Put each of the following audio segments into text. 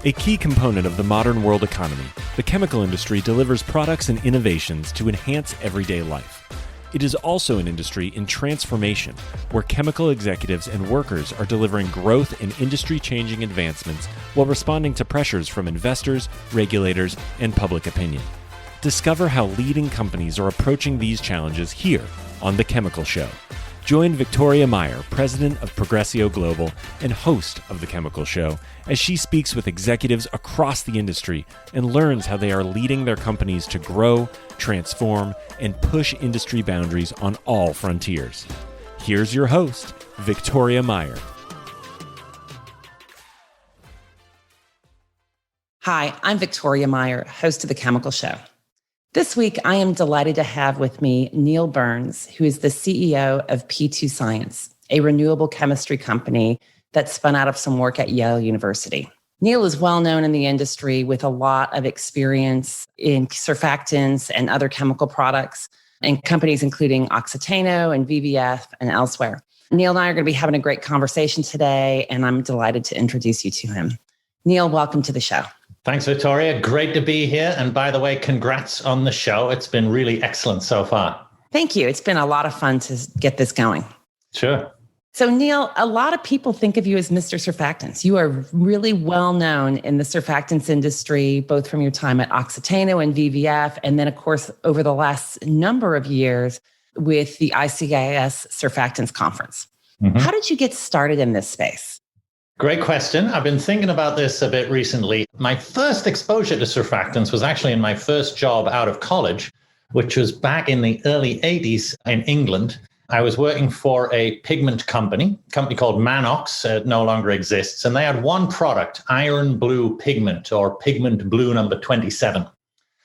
A key component of the modern world economy, the chemical industry delivers products and innovations to enhance everyday life. It is also an industry in transformation, where chemical executives and workers are delivering growth and industry-changing advancements while responding to pressures from investors, regulators, and public opinion. Discover how leading companies are approaching these challenges here on The Chemical Show. Join Victoria Meyer, president of Progressio Global and host of The Chemical Show, as she speaks with executives across the industry and learns how they are leading their companies to grow, transform, and push industry boundaries on all frontiers. Here's your host, Victoria Meyer. Hi, I'm Victoria Meyer, host of The Chemical Show. This week, I am delighted to have with me Neil Burns, who is the CEO of P2 Science, a renewable chemistry company that spun out of some work at Yale University. Neil is well known in the industry with a lot of experience in surfactants and other chemical products in companies including Oxiteno and VVF and elsewhere. Neil and I are going to be having a great conversation today, and I'm delighted to introduce you to him. Neil, welcome to the show. Thanks, Victoria. Great to be here. And by the way, congrats on the show. It's been really excellent so far. Thank you. It's been a lot of fun to get this going. Sure. So, Neil, a lot of people think of you as Mr. Surfactants. You are really well known in the surfactants industry, both from your time at Oxiteno and VVF, and then, of course, over the last number of years with the ICIS Surfactants Conference. Mm-hmm. How did you get started in this space? Great question. I've been thinking about this a bit recently. My first exposure to surfactants was actually in my first job out of college, which was back in the early 80s in England. I was working for a pigment company called Manox. It no longer exists. And they had one product, iron blue pigment, or pigment blue number 27.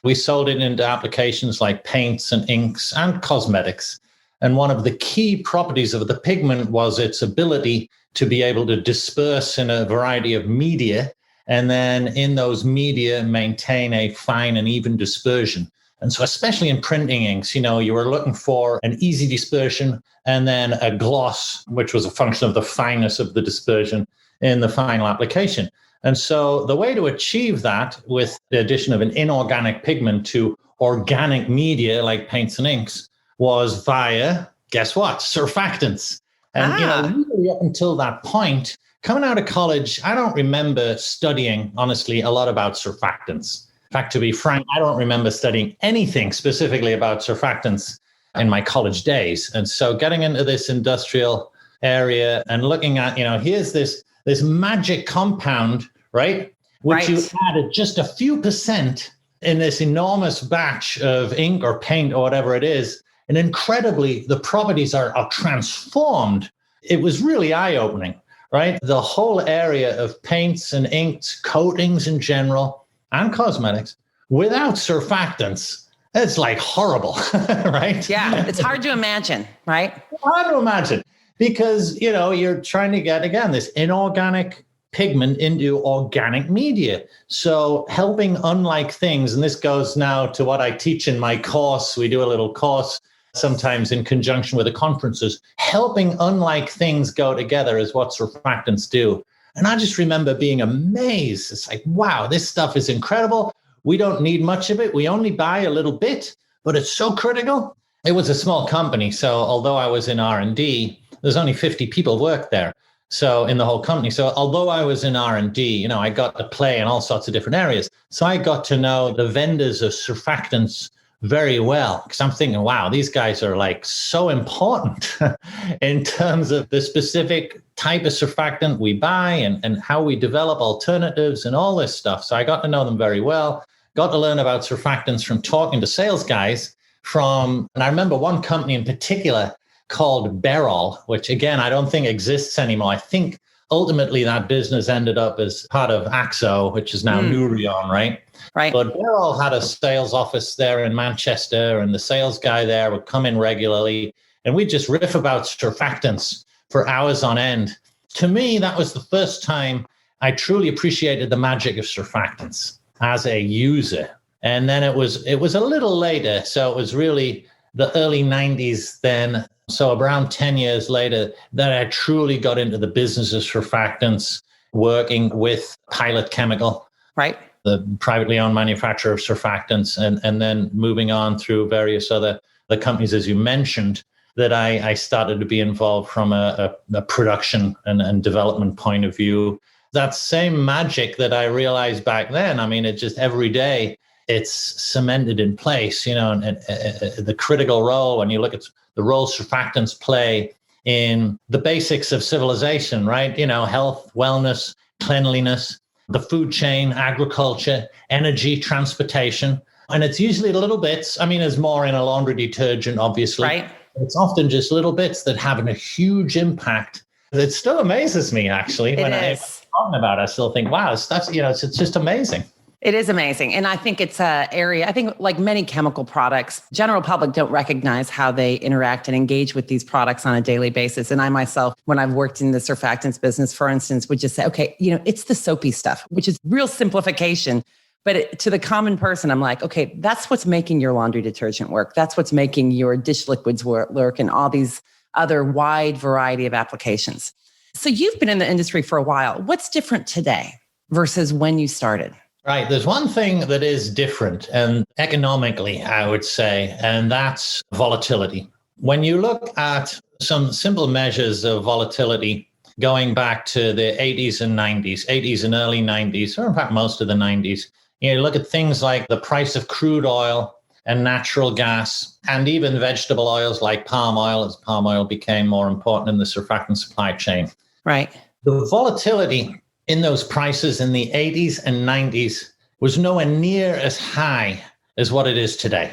We sold it into applications like paints and inks and cosmetics. And one of the key properties of the pigment was its ability to be able to disperse in a variety of media, and then in those media maintain a fine and even dispersion. And so especially in printing inks, you were looking for an easy dispersion and then a gloss, which was a function of the fineness of the dispersion in the final application. And so the way to achieve that with the addition of an inorganic pigment to organic media like paints and inks was via, guess what, surfactants. And, really up until that point, coming out of college, I don't remember studying, honestly, a lot about surfactants. In fact, to be frank, I don't remember studying anything specifically about surfactants in my college days. And so getting into this industrial area and looking at, here's this magic compound, right? Which you added just a few percent in this enormous batch of ink or paint or whatever it is. And incredibly, the properties are transformed. It was really eye-opening, right? The whole area of paints and inks, coatings in general, and cosmetics, without surfactants, it's like horrible, right? Yeah, it's hard to imagine, right? Hard to imagine because, you're trying to get, again, this inorganic pigment into organic media. So helping unlike things, and this goes now to what I teach in my course. We do a little course sometimes in conjunction with the conferences. Helping unlike things go together is what surfactants do. And I just remember being amazed. It's like, wow, this stuff is incredible. We don't need much of it. We only buy a little bit, but it's so critical. It was a small company. So although I was in R&D, there's only 50 people worked there. So in the whole company. So although I was in R&D, I got to play in all sorts of different areas. So I got to know the vendors of surfactants very well, because I'm thinking, wow, these guys are like so important in terms of the specific type of surfactant we buy and how we develop alternatives and all this stuff. So I got to know them very well, got to learn about surfactants from talking to sales guys and I remember one company in particular called Berol, which again, I don't think exists anymore. I think ultimately that business ended up as part of Axo, which is now Nourion, right? Right. But Berol had a sales office there in Manchester, and the sales guy there would come in regularly, and we'd just riff about surfactants for hours on end. To me, that was the first time I truly appreciated the magic of surfactants as a user. And then it was a little later, so it was really the early 90s then, so around 10 years later, that I truly got into the business of surfactants, working with Pilot Chemical Right. the privately owned manufacturer of surfactants, and then moving on through various other the companies, as you mentioned, that I started to be involved from a production and development point of view. That same magic that I realized back then, I mean, it just every day it's cemented in place, and the critical role when you look at the role surfactants play in the basics of civilization, right? Health, wellness, cleanliness, the food chain, agriculture, energy, transportation. And it's usually little bits. I mean, there's more in a laundry detergent, obviously. Right. It's often just little bits that have a huge impact. It still amazes me, actually. When I'm talking about it, I still think, wow, that's it's just amazing. It is amazing. And I think it's an area, I think like many chemical products, general public don't recognize how they interact and engage with these products on a daily basis. And I myself, when I've worked in the surfactants business, for instance, would just say, okay, it's the soapy stuff, which is real simplification. But to the common person, I'm like, okay, that's what's making your laundry detergent work. That's what's making your dish liquids work and all these other wide variety of applications. So you've been in the industry for a while. What's different today versus when you started? Right. There's one thing that is different, and economically, I would say, and that's volatility. When you look at some simple measures of volatility going back to the 80s and 90s, 80s and early 90s, or in fact, most of the 90s, you look at things like the price of crude oil and natural gas, and even vegetable oils like palm oil, as palm oil became more important in the surfactant supply chain. Right. The volatility in those prices in the 80s and 90s was nowhere near as high as what it is today.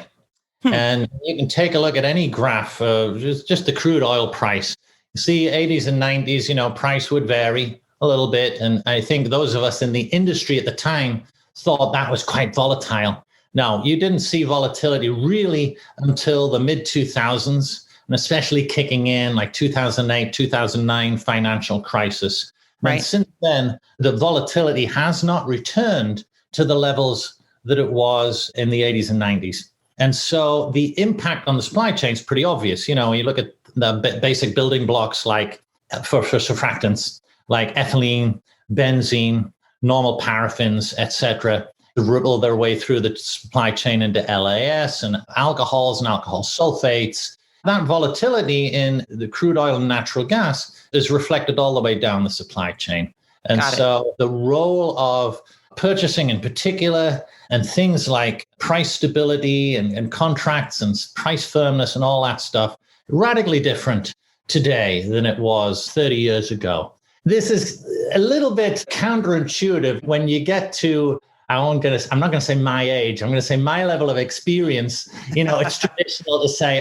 And you can take a look at any graph of just the crude oil price. You see 80s and 90s, price would vary a little bit. And I think those of us in the industry at the time thought that was quite volatile. Now, you didn't see volatility really until the mid-2000s, and especially kicking in like 2008, 2009 financial crisis. Right. And since then, the volatility has not returned to the levels that it was in the 80s and 90s. And so the impact on the supply chain is pretty obvious. You look at the basic building blocks like for surfactants, like ethylene, benzene, normal paraffins, etc., ripple their way through the supply chain into LAS and alcohols and alcohol sulfates. That volatility in the crude oil and natural gas is reflected all the way down the supply chain. And so the role of purchasing in particular, and things like price stability and contracts and price firmness and all that stuff, radically different today than it was 30 years ago. This is a little bit counterintuitive when you get to, I'm not going to say my age, I'm going to say my level of experience. It's traditional to say,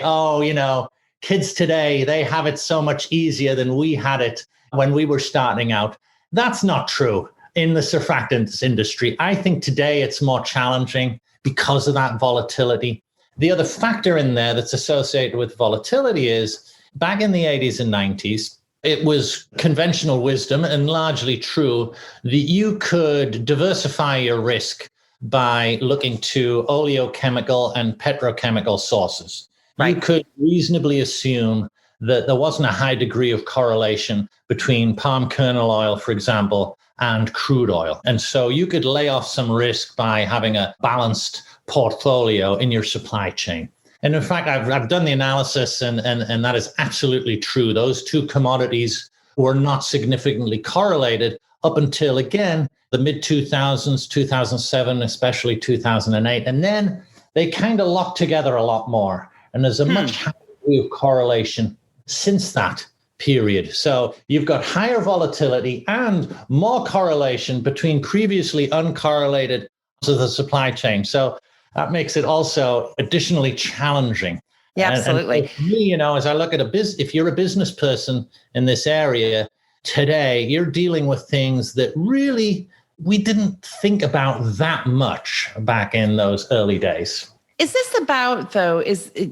kids today, they have it so much easier than we had it when we were starting out. That's not true in the surfactants industry. I think today it's more challenging because of that volatility. The other factor in there that's associated with volatility is back in the 80s and 90s, it was conventional wisdom and largely true that you could diversify your risk by looking to oleochemical and petrochemical sources. Right. You could reasonably assume that there wasn't a high degree of correlation between palm kernel oil, for example, and crude oil. And so you could lay off some risk by having a balanced portfolio in your supply chain. And in fact, I've done the analysis, and that is absolutely true. Those two commodities were not significantly correlated up until, again, the mid-2000s, 2007, especially 2008. And then they kind of locked together a lot more. And there's a much higher degree of correlation since that period. So you've got higher volatility and more correlation between previously uncorrelated to the supply chain. So that makes it also additionally challenging. Yeah, absolutely. And for me, as I look at if you're a business person in this area today, you're dealing with things that really we didn't think about that much back in those early days. Is this about, though,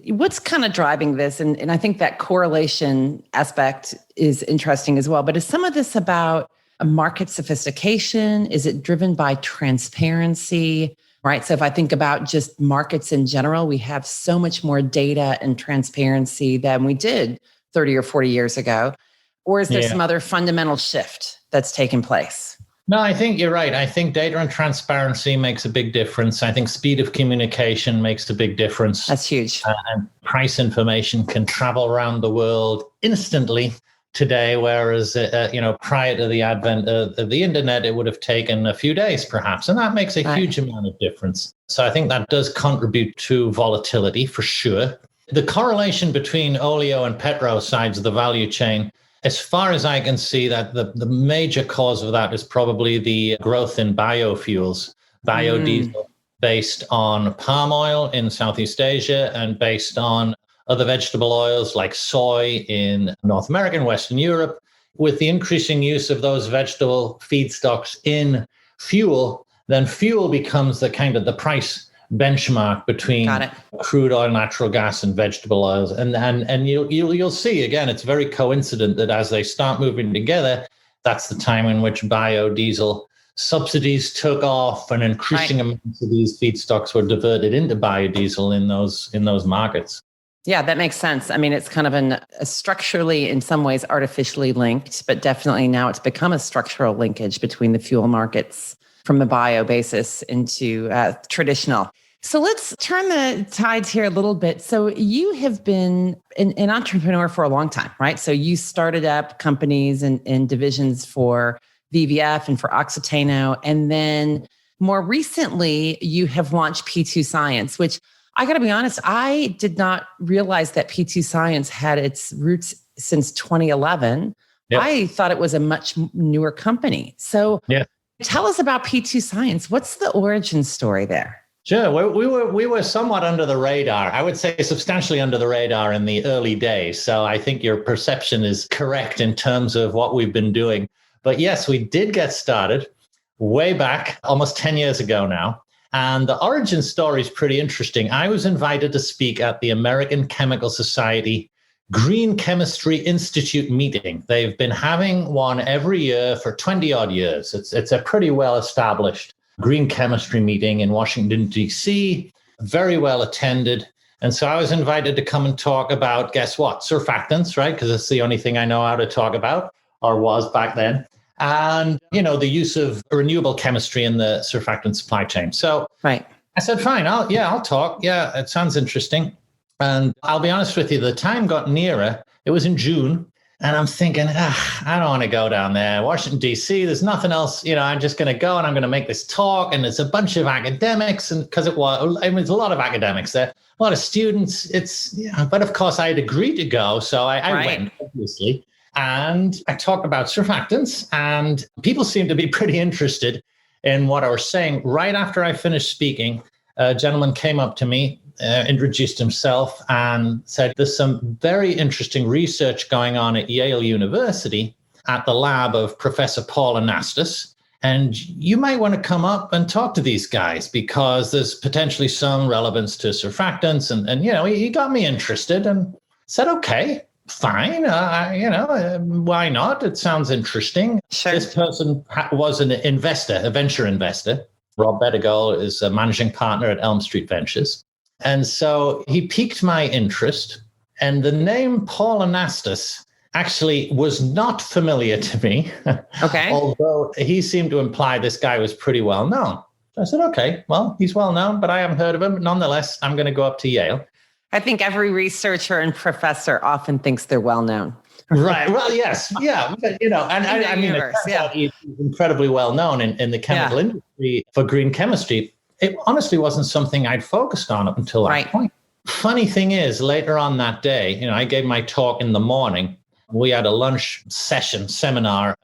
what's kind of driving this? And I think that correlation aspect is interesting as well. But is some of this about a market sophistication? Is it driven by transparency? Right. So if I think about just markets in general, we have so much more data and transparency than we did 30 or 40 years ago. Or is there some other fundamental shift that's taken place? No, I think you're right. I think data and transparency makes a big difference. I think speed of communication makes a big difference. That's huge. And price information can travel around the world instantly today, whereas prior to the advent of the internet, it would have taken a few days, perhaps, and that makes a huge amount of difference. So I think that does contribute to volatility for sure. The correlation between oleo and petro sides of the value chain, as far as I can see, that the major cause of that is probably the growth in biofuels, biodiesel, based on palm oil in Southeast Asia and based on other vegetable oils like soy in North America and Western Europe. With the increasing use of those vegetable feedstocks in fuel, then fuel becomes the price benchmark between crude oil, natural gas, and vegetable oils. And you'll see, again, it's very coincident that as they start moving together, that's the time in which biodiesel subsidies took off and increasing amounts of these feedstocks were diverted into biodiesel in those markets. Yeah, that makes sense. I mean, it's kind of a structurally, in some ways, artificially linked, but definitely now it's become a structural linkage between the fuel markets from the bio basis into traditional. So let's turn the tides here a little bit. So you have been an entrepreneur for a long time, right? So you started up companies and divisions for VVF and for Oxiteno. And then more recently, you have launched P2 Science, which I got to be honest, I did not realize that P2 Science had its roots since 2011. Yep. I thought it was a much newer company. So tell us about P2 Science. What's the origin story there? Sure. We were somewhat under the radar. I would say substantially under the radar in the early days. So I think your perception is correct in terms of what we've been doing. But yes, we did get started way back, almost 10 years ago now. And the origin story is pretty interesting. I was invited to speak at the American Chemical Society Green Chemistry Institute meeting. They've been having one every year for 20 odd years. It's a pretty well-established green chemistry meeting in Washington, D.C., very well attended. And so I was invited to come and talk about, guess what, surfactants, right? Because it's the only thing I know how to talk about, or was back then. And, the use of renewable chemistry in the surfactant supply chain. So I said, fine, I'll talk. Yeah, it sounds interesting. And I'll be honest with you, the time got nearer. It was in June. And I'm thinking, I don't want to go down there. Washington, D.C., there's nothing else. I'm just going to go and I'm going to make this talk. And it's a bunch of academics. And because there's a lot of academics there, a lot of students. But of course, I had agreed to go. So I went, obviously. And I talked about surfactants, and people seemed to be pretty interested in what I was saying. Right after I finished speaking, a gentleman came up to me, introduced himself, and said, there's some very interesting research going on at Yale University at the lab of Professor Paul Anastas. And you might want to come up and talk to these guys because there's potentially some relevance to surfactants. And he got me interested and said, okay. Fine, why not? It sounds interesting. Sure. This person was an investor, a venture investor. Rob Bettigal is a managing partner at Elm Street Ventures. And so he piqued my interest. And the name Paul Anastas actually was not familiar to me. Okay. Although he seemed to imply this guy was pretty well known. So I said, okay, well, he's well known, but I haven't heard of him. Nonetheless, I'm going to go up to Yale. I think every researcher and professor often thinks they're well known. Right. Well, yes. Yeah. But, he's incredibly well known in the chemical industry for green chemistry. It honestly wasn't something I'd focused on up until that point. Funny thing is, later on that day, I gave my talk in the morning. We had a lunch seminar,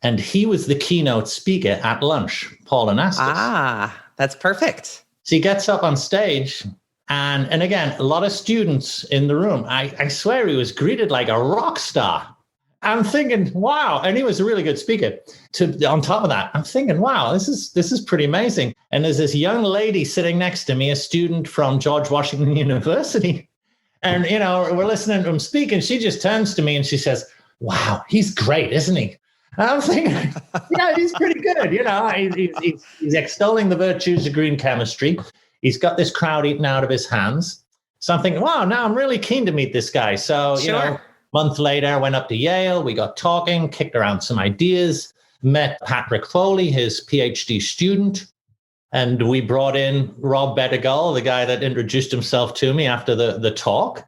and he was the keynote speaker at lunch, Paul Anastas. Ah, that's perfect. So he gets up on stage. And again, a lot of students in the room. I swear he was greeted like a rock star. I'm thinking, wow. And he was a really good speaker. On top of that, I'm thinking, wow, this is pretty amazing. And there's this young lady sitting next to me, a student from George Washington University. And, we're listening to him speak. And she just turns to me and she says, wow, he's great, isn't he? And I'm thinking, yeah, he's pretty good. He's extolling the virtues of green chemistry. He's got this crowd eating out of his hands. So I'm thinking, wow, now I'm really keen to meet this guy. So, a month later, I went up to Yale. We got talking, kicked around some ideas. met Patrick Foley, his PhD student, and we brought in Rob Bettigal, the guy that introduced himself to me after the talk,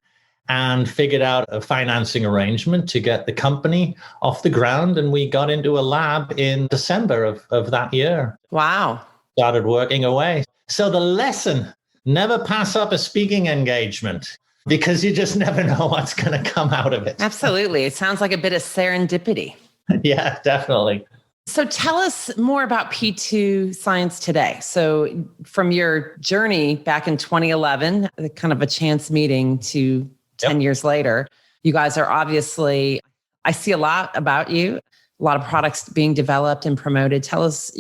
and figured out a financing arrangement to get the company off the ground. And we got into a lab in December of that year. Wow. Started working away. So the lesson, never pass up a speaking engagement because you just never know what's going to come out of it. Absolutely. It sounds like a bit of serendipity. Yeah, definitely. So tell us more about P2 Science today. So from your journey back in 2011, kind of a chance meeting to 10 years later, you guys are obviously, I see a lot about you, a lot of products being developed and promoted. Tell us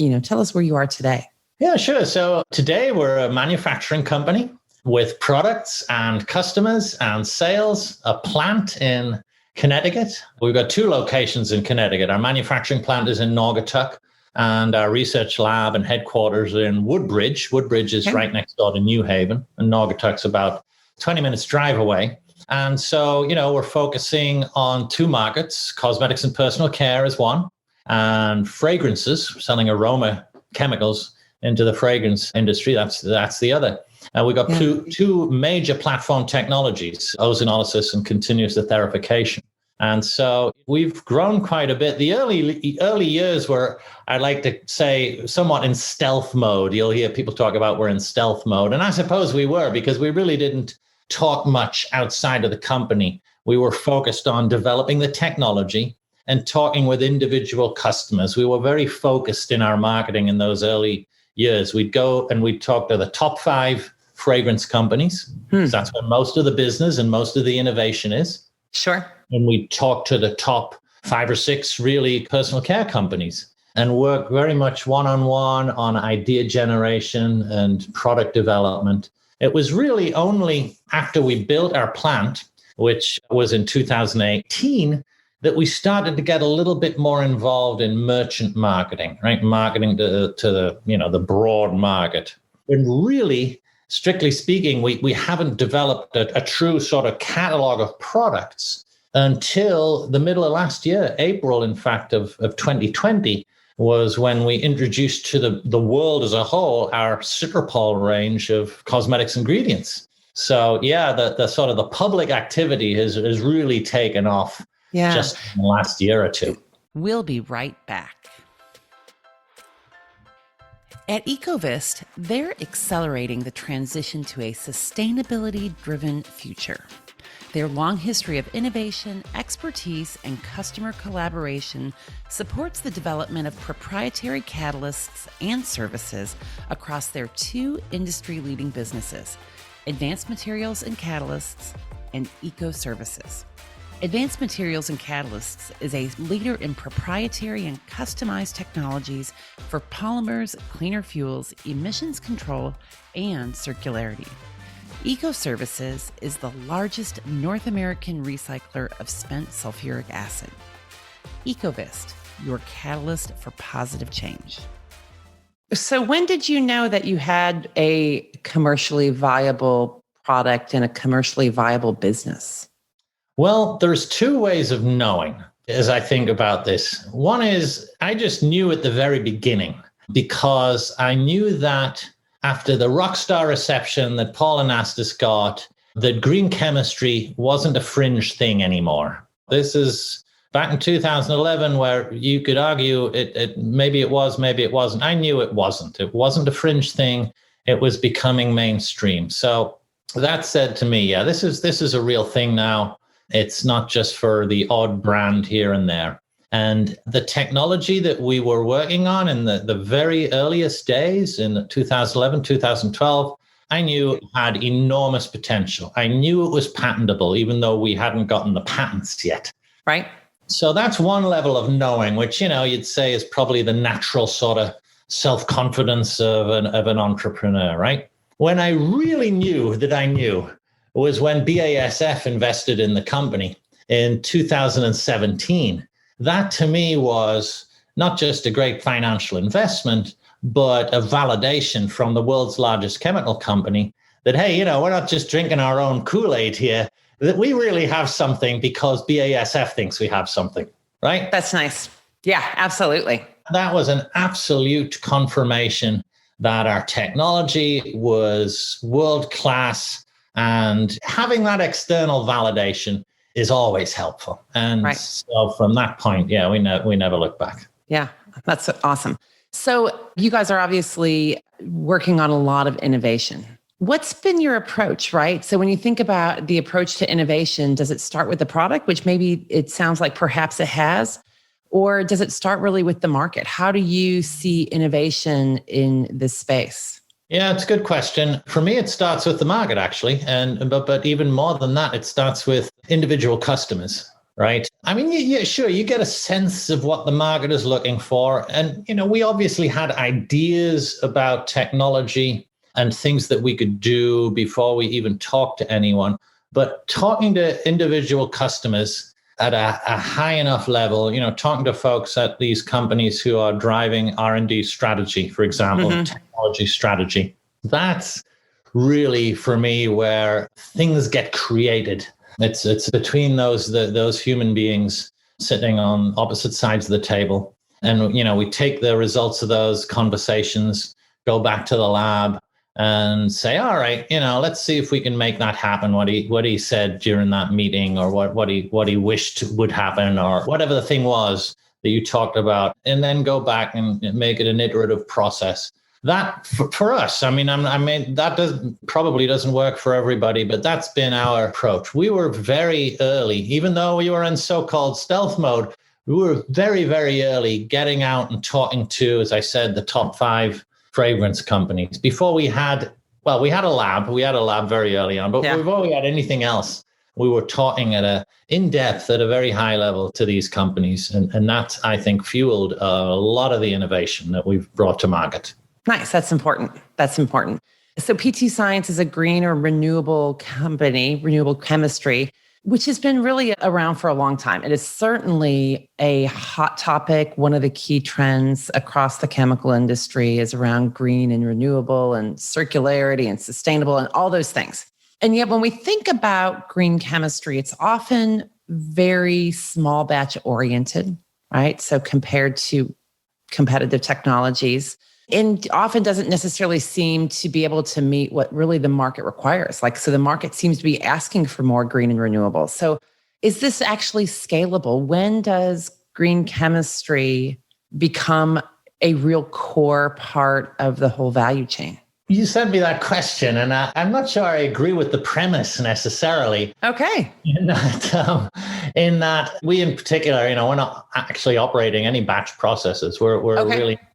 where you are today. Yeah, sure. So today we're a manufacturing company with products and customers and sales, a plant in Connecticut. We've got 2 locations in Connecticut. Our manufacturing plant is in Naugatuck, and our research lab and headquarters are in Woodbridge. Woodbridge is right next door to New Haven, and Naugatuck's about 20 minutes drive away. And so, we're focusing on 2 markets. Cosmetics and personal care is one, and fragrances, selling aroma chemicals into the fragrance industry. That's the other. And we've got two major platform technologies, ozonolysis and continuous esterification. And so we've grown quite a bit. The early years were, I like to say, somewhat in stealth mode. You'll hear people talk about we're in stealth mode. And I suppose we were, because we really didn't talk much outside of the company. We were focused on developing the technology and talking with individual customers. We were very focused in our marketing in those early years. We'd go and we'd talk to the top 5 fragrance companies. That's where most of the business and most of the innovation is. Sure. And we talk to the top 5 or 6 really personal care companies and work very much one-on-one on idea generation and product development. It was really only after we built our plant, which was in 2018, that we started to get a little bit more involved in merchant marketing, right? Marketing to the broad market. And really, strictly speaking, we haven't developed a true sort of catalog of products until the middle of last year. April, in fact, of 2020 was when we introduced to the world as a whole our Citropol range of cosmetics ingredients. So yeah, the sort of the public activity has really taken off just in the last year or 2. We'll be right back. At Ecovist, they're accelerating the transition to a sustainability-driven future. Their long history of innovation, expertise, and customer collaboration supports the development of proprietary catalysts and services across their 2 industry-leading businesses, Advanced Materials and Catalysts and Eco Services. Advanced Materials and Catalysts is a leader in proprietary and customized technologies for polymers, cleaner fuels, emissions control, and circularity. Eco Services is the largest North American recycler of spent sulfuric acid. Ecovist, your catalyst for positive change. So when did you know that you had a commercially viable product and a commercially viable business? Well, there's 2 ways of knowing as I think about this. One is I just knew at the very beginning, because I knew that after the rockstar reception that Paul Anastas got, that green chemistry wasn't a fringe thing anymore. This is back in 2011, where you could argue it maybe it was, maybe it wasn't. I knew it wasn't. It wasn't a fringe thing. It was becoming mainstream. So that said to me, yeah, this is a real thing now. It's not just for the odd brand here and there. And the technology that we were working on in the very earliest days in 2011, 2012, I knew it had enormous potential. I knew it was patentable, even though we hadn't gotten the patents yet. Right. So that's one level of knowing, which, you'd say is probably the natural sort of self-confidence of an entrepreneur, right? When I really knew that I knew was when BASF invested in the company in 2017. That to me was not just a great financial investment, but a validation from the world's largest chemical company that, hey, we're not just drinking our own Kool-Aid here, that we really have something because BASF thinks we have something, right? That's nice. Yeah, absolutely. that was an absolute confirmation that our technology was world class, and having that external validation is always helpful. And so from that point, yeah, we never look back. Yeah, that's awesome. So you guys are obviously working on a lot of innovation. What's been your approach, right? So when you think about the approach to innovation, does it start with the product, which maybe it sounds like perhaps it has, or does it start really with the market? How do you see innovation in this space? Yeah, it's a good question. For me, it starts with the market, actually. But even more than that, it starts with individual customers, right? I mean, yeah, sure, you get a sense of what the market is looking for. And, we obviously had ideas about technology and things that we could do before we even talked to anyone. But talking to individual customers at a high enough level, talking to folks at these companies who are driving R&D strategy, for example, technology strategy, that's really, for me, where things get created. It's between those human beings sitting on opposite sides of the table. And, we take the results of those conversations, go back to the lab, and say, all right, let's see if we can make that happen. What he said during that meeting, or what he wished would happen, or whatever the thing was that you talked about, and then go back and make it an iterative process. That for us, I mean, that probably doesn't work for everybody, but that's been our approach. We were very early, even though we were in so-called stealth mode. We were very, very early getting out and talking to, as I said, the top 5 fragrance companies. Before we had a lab. We had a lab very early on, but before we had anything else, we were talking in depth at a very high level to these companies. And that, I think, fueled a lot of the innovation that we've brought to market. Nice. That's important. So P2 Science is a green or renewable company, renewable chemistry, which has been really around for a long time. It is certainly a hot topic. One of the key trends across the chemical industry is around green and renewable and circularity and sustainable and all those things. And yet when we think about green chemistry, it's often very small batch oriented, right? So compared to competitive technologies, and often doesn't necessarily seem to be able to meet what really the market requires. So the market seems to be asking for more green and renewable. So is this actually scalable? When does green chemistry become a real core part of the whole value chain? You sent me that question, and I'm not sure I agree with the premise necessarily. Okay. In that we, in particular, we're not actually operating any batch processes. We're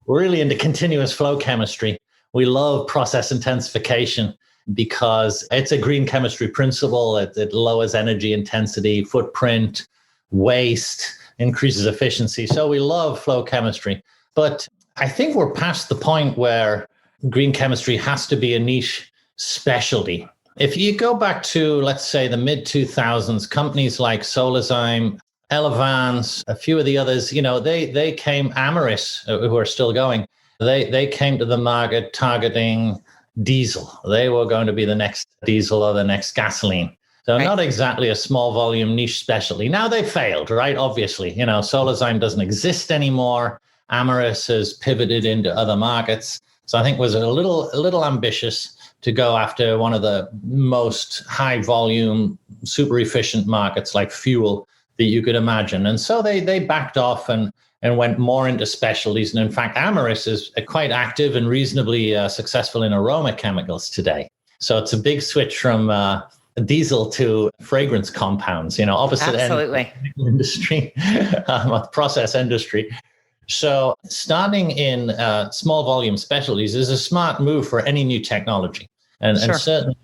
really into continuous flow chemistry. We love process intensification because it's a green chemistry principle. It lowers energy intensity, footprint, waste, increases efficiency. So we love flow chemistry. But I think we're past the point where green chemistry has to be a niche specialty. If you go back to, let's say, the mid-2000s, companies like Solazyme, Elevance, a few of the others, they came, Amyris, who are still going, they came to the market targeting diesel. They were going to be the next diesel or the next gasoline. So not exactly a small volume niche specialty. Now they failed, right? Obviously, Solazyme doesn't exist anymore. Amyris has pivoted into other markets. So I think it was a little ambitious to go after one of the most high volume, super efficient markets like fuel that you could imagine. And so they backed off and went more into specialties. And in fact, Amyris is quite active and reasonably successful in aroma chemicals today. So it's a big switch from diesel to fragrance compounds, opposite end of the industry, process industry. So starting in small volume specialties is a smart move for any new technology. And certainly,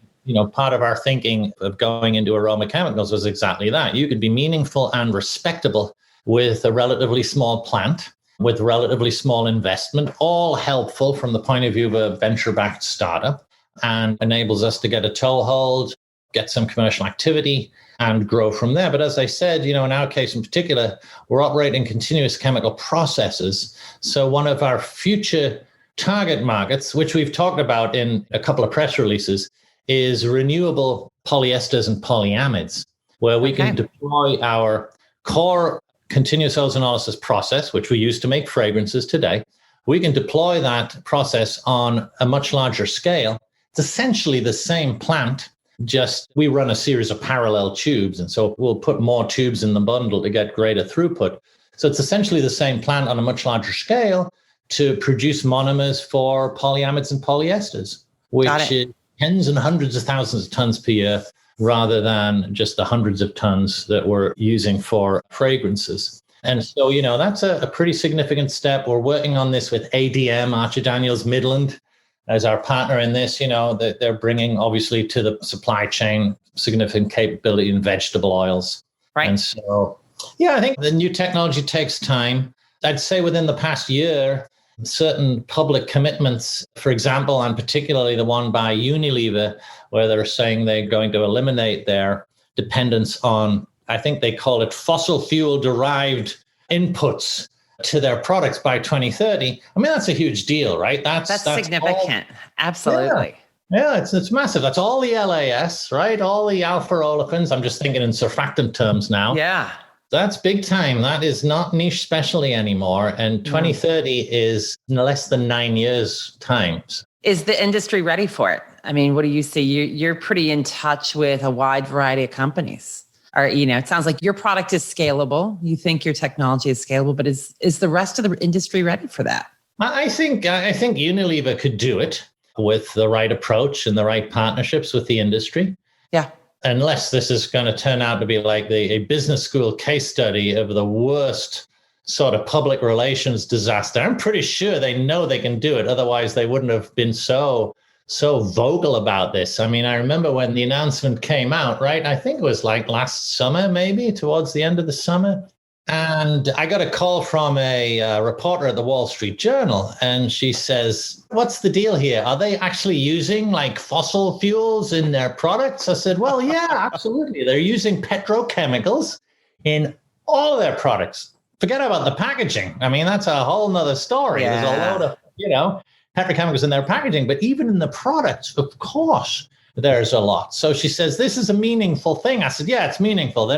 part of our thinking of going into aroma chemicals was exactly that. You could be meaningful and respectable with a relatively small plant, with relatively small investment, all helpful from the point of view of a venture-backed startup, and enables us to get a toehold, get some commercial activity, and grow from there. But as I said, in our case in particular, we're operating continuous chemical processes. So one of our future target markets, which we've talked about in a couple of press releases, is renewable polyesters and polyamides, where we can deploy our core continuous ozonolysis process, which we use to make fragrances today. We can deploy that process on a much larger scale. It's essentially the same plant, just we run a series of parallel tubes. And so we'll put more tubes in the bundle to get greater throughput. So it's essentially the same plant on a much larger scale to produce monomers for polyamides and polyesters, which is tens and hundreds of thousands of tons per year, rather than just the hundreds of tons that we're using for fragrances. And so, that's a pretty significant step. We're working on this with ADM, Archer Daniels Midland, as our partner in this. That they're bringing, obviously, to the supply chain significant capability in vegetable oils. Right. And so, I think the new technology takes time. I'd say within the past year, certain public commitments, for example, and particularly the one by Unilever, where they're saying they're going to eliminate their dependence on, I think they call it fossil fuel derived inputs to their products by 2030. I mean, that's a huge deal, right? That's significant. Absolutely. Yeah, it's massive. That's all the LAS, right? All the alpha olefins. I'm just thinking in surfactant terms now. Yeah. That's big time. That is not niche specialty anymore. And 2030 is less than 9 years times. Is the industry ready for it? I mean, what do you see? You're pretty in touch with a wide variety of companies. Or, it sounds like your product is scalable. You think your technology is scalable, but is the rest of the industry ready for that? I think Unilever could do it with the right approach and the right partnerships with the industry. Yeah. Unless this is going to turn out to be like a business school case study of the worst sort of public relations disaster. I'm pretty sure they know they can do it. Otherwise, they wouldn't have been so vocal about this. I mean, I remember when the announcement came out, right? I think it was like last summer, maybe towards the end of the summer. And I got a call from a reporter at the Wall Street Journal, and she says, "What's the deal here? Are they actually using like fossil fuels in their products?" I said, "Well, yeah, absolutely. They're using petrochemicals in all of their products. Forget about the packaging. I mean, that's a whole nother story. Yeah. There's a load of, petrochemicals in their packaging, but even in the products, of course, there's a lot." So she says, "This is a meaningful thing." I said, "Yeah, it's meaningful.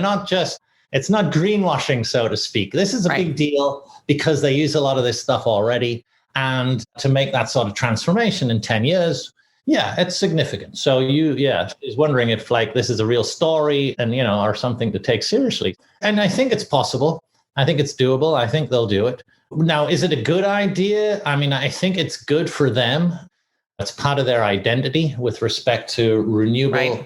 It's not greenwashing, so to speak. This is a big deal because they use a lot of this stuff already. And to make that sort of transformation in 10 years, it's significant." So she's wondering if this is a real story and, or something to take seriously. And I think it's possible. I think it's doable. I think they'll do it. Now, is it a good idea? I mean, I think it's good for them. It's part of their identity with respect to renewable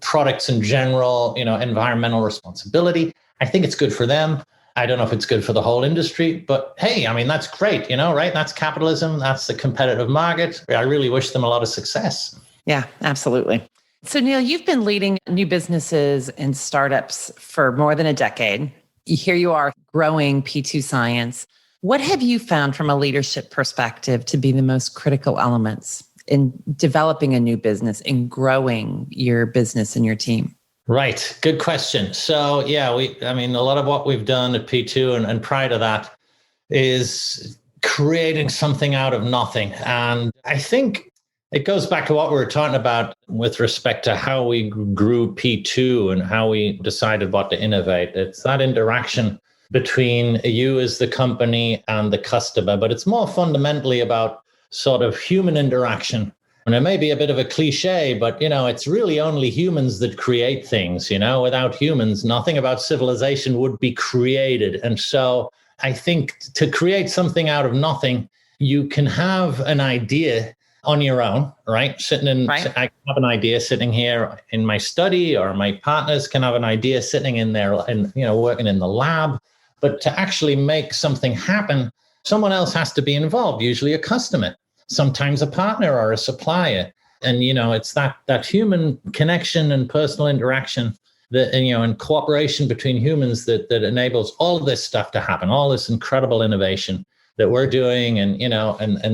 products in general, environmental responsibility. I think it's good for them. I don't know if it's good for the whole industry, but hey, I mean, that's great, right? That's capitalism. That's the competitive market. I really wish them a lot of success. Yeah, absolutely. So Neil, you've been leading new businesses and startups for more than a decade. Here you are growing P2 Science. What have you found from a leadership perspective to be the most critical elements in developing a new business and growing your business and your team? Right. Good question. So a lot of what we've done at P2 and prior to that is creating something out of nothing. And I think it goes back to what we were talking about with respect to how we grew P2 and how we decided what to innovate. It's that interaction between you as the company and the customer, but it's more fundamentally about sort of human interaction. And it may be a bit of a cliche, but, it's really only humans that create things, without humans, nothing about civilization would be created. And so I think to create something out of nothing, you can have an idea on your own, right? I have an idea sitting here in my study, or my partners can have an idea sitting in there and, working in the lab. But to actually make something happen, someone else has to be involved, usually a customer, sometimes a partner or a supplier. And, it's that human connection and personal interaction that, and cooperation between humans that enables all of this stuff to happen, all this incredible innovation that we're doing and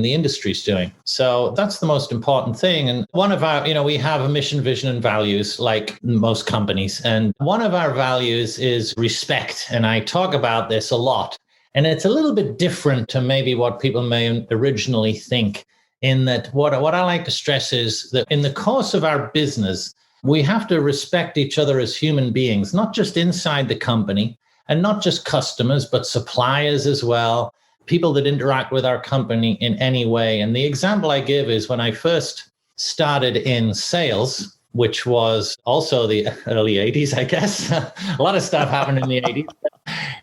the industry's doing. So that's the most important thing. And one of our, we have a mission, vision, and values like most companies. And one of our values is respect. And I talk about this a lot. And it's a little bit different to maybe what people may originally think, in that what I like to stress is that in the course of our business, we have to respect each other as human beings, not just inside the company, and not just customers, but suppliers as well, people that interact with our company in any way. And the example I give is when I first started in sales, which was also the early 80s, I guess. A lot of stuff happened in the 80s.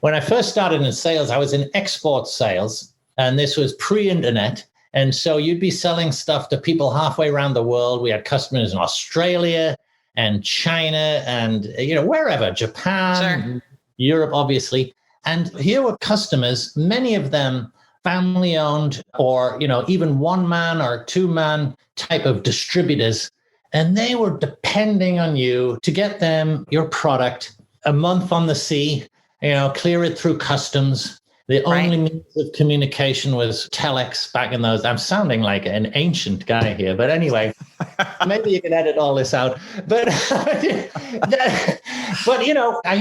When I first started in sales, I was in export sales, and this was pre-internet. And so you'd be selling stuff to people halfway around the world. We had customers in Australia and China and, wherever, Japan, sure. Europe, obviously. And here were customers, many of them family owned or, even one man or two man type of distributors. And they were depending on you to get them your product a month on the sea, clear it through customs. The only means of communication was telex back in those. I'm sounding like an ancient guy here, but anyway, maybe you can edit all this out. But I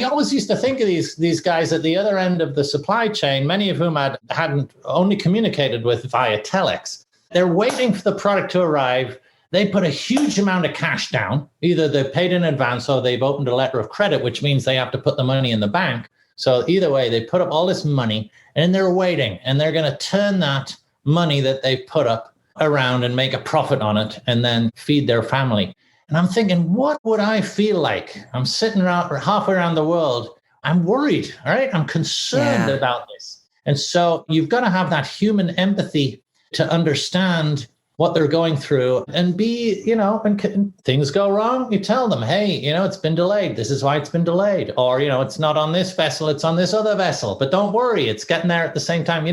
always used to think of these guys at the other end of the supply chain, many of whom I hadn't only communicated with via telex. They're waiting for the product to arrive. They put a huge amount of cash down. Either they're paid in advance or they've opened a letter of credit, which means they have to put the money in the bank. So either way, they put up all this money and they're waiting, and they're going to turn that money that they've put up around and make a profit on it and then feed their family. And I'm thinking, what would I feel like? I'm sitting around halfway around the world. I'm worried, all right? I'm concerned about this. And so you've got to have that human empathy to understand what they're going through and be, and things go wrong, you tell them, hey, it's been delayed. This is why it's been delayed. Or, it's not on this vessel, it's on this other vessel. But don't worry, it's getting there at the same time.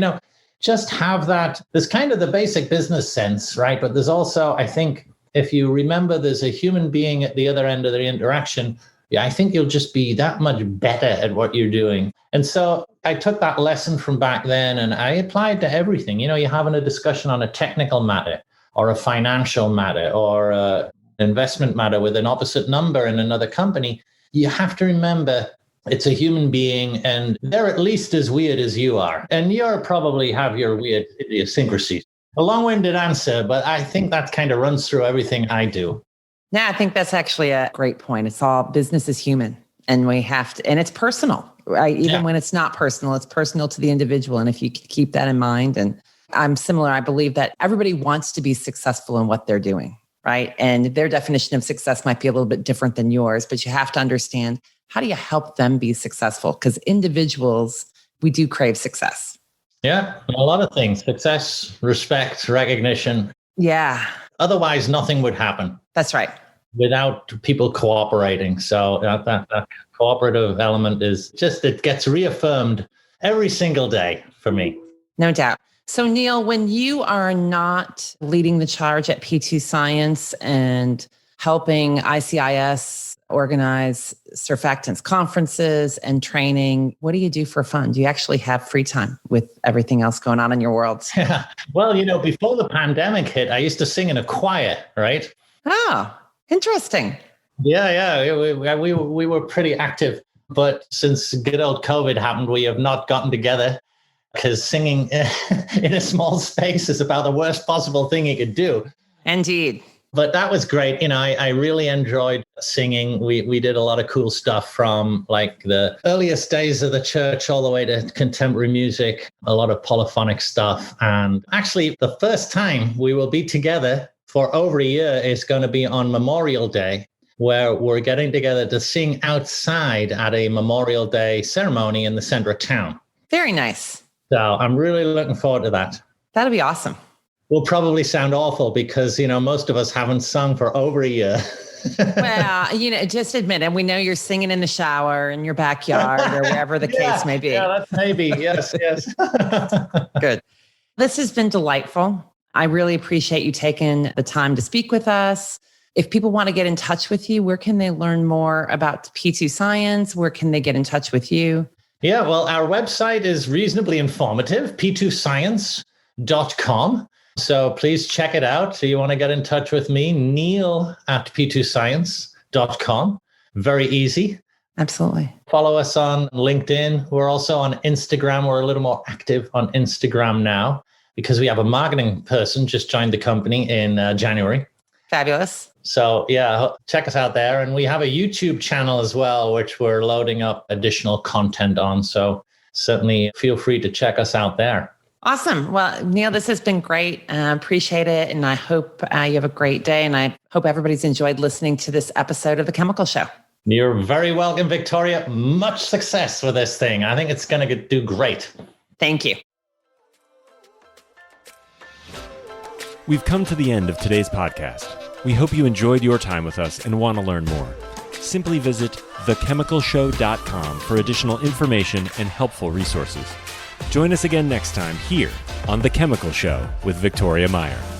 Just have that. There's kind of the basic business sense, right? But there's also, I think, if you remember there's a human being at the other end of the interaction, I think you'll just be that much better at what you're doing. And so I took that lesson from back then and I applied to everything. You're having a discussion on a technical matter, or a financial matter, or an investment matter with an opposite number in another company, you have to remember it's a human being and they're at least as weird as you are. And you probably have your weird idiosyncrasies. A long-winded answer, but I think that kind of runs through everything I do. Yeah, I think that's actually a great point. It's all business is human, and we have to, and it's personal, right? Even when it's not personal, it's personal to the individual. And if you keep that in mind, and I'm similar. I believe that everybody wants to be successful in what they're doing, right? And their definition of success might be a little bit different than yours, but you have to understand, how do you help them be successful? Because individuals, we do crave success. Yeah, a lot of things. Success, respect, recognition. Yeah. Otherwise, nothing would happen. That's right. Without people cooperating. So that cooperative element is just, it gets reaffirmed every single day for me. No doubt. So Neil, when you are not leading the charge at P2 Science and helping ICIS organize surfactants conferences and training, what do you do for fun? Do you actually have free time with everything else going on in your world? Yeah. Well, before the pandemic hit, I used to sing in a choir, right? Oh, interesting. Yeah. We were pretty active. But since good old COVID happened, we have not gotten together. Because singing in a small space is about the worst possible thing you could do. Indeed. But that was great. I really enjoyed singing. We did a lot of cool stuff from like the earliest days of the church all the way to contemporary music, a lot of polyphonic stuff. And actually, the first time we will be together for over a year is going to be on Memorial Day, where we're getting together to sing outside at a Memorial Day ceremony in the center of town. Very nice. So I'm really looking forward to that. That'll be awesome. We'll probably sound awful because, most of us haven't sung for over a year. Well, just admit it. We know you're singing in the shower, in your backyard, or wherever the case may be. Yeah, that's maybe. Yes. Good. This has been delightful. I really appreciate you taking the time to speak with us. If people want to get in touch with you, where can they learn more about P2 Science? Where can they get in touch with you? Yeah, well, our website is reasonably informative, p2science.com. So please check it out. So you want to get in touch with me, neil@p2science.com. Very easy. Absolutely. Follow us on LinkedIn. We're also on Instagram. We're a little more active on Instagram now because we have a marketing person just joined the company in January. Fabulous. So yeah, check us out there. And we have a YouTube channel as well, which we're loading up additional content on. So certainly feel free to check us out there. Awesome. Well, Neil, this has been great. Appreciate it. And I hope you have a great day. And I hope everybody's enjoyed listening to this episode of The Chemical Show. You're very welcome, Victoria. Much success with this thing. I think it's going to do great. Thank you. We've come to the end of today's podcast. We hope you enjoyed your time with us and want to learn more. Simply visit thechemicalshow.com for additional information and helpful resources. Join us again next time here on The Chemical Show with Victoria Meyer.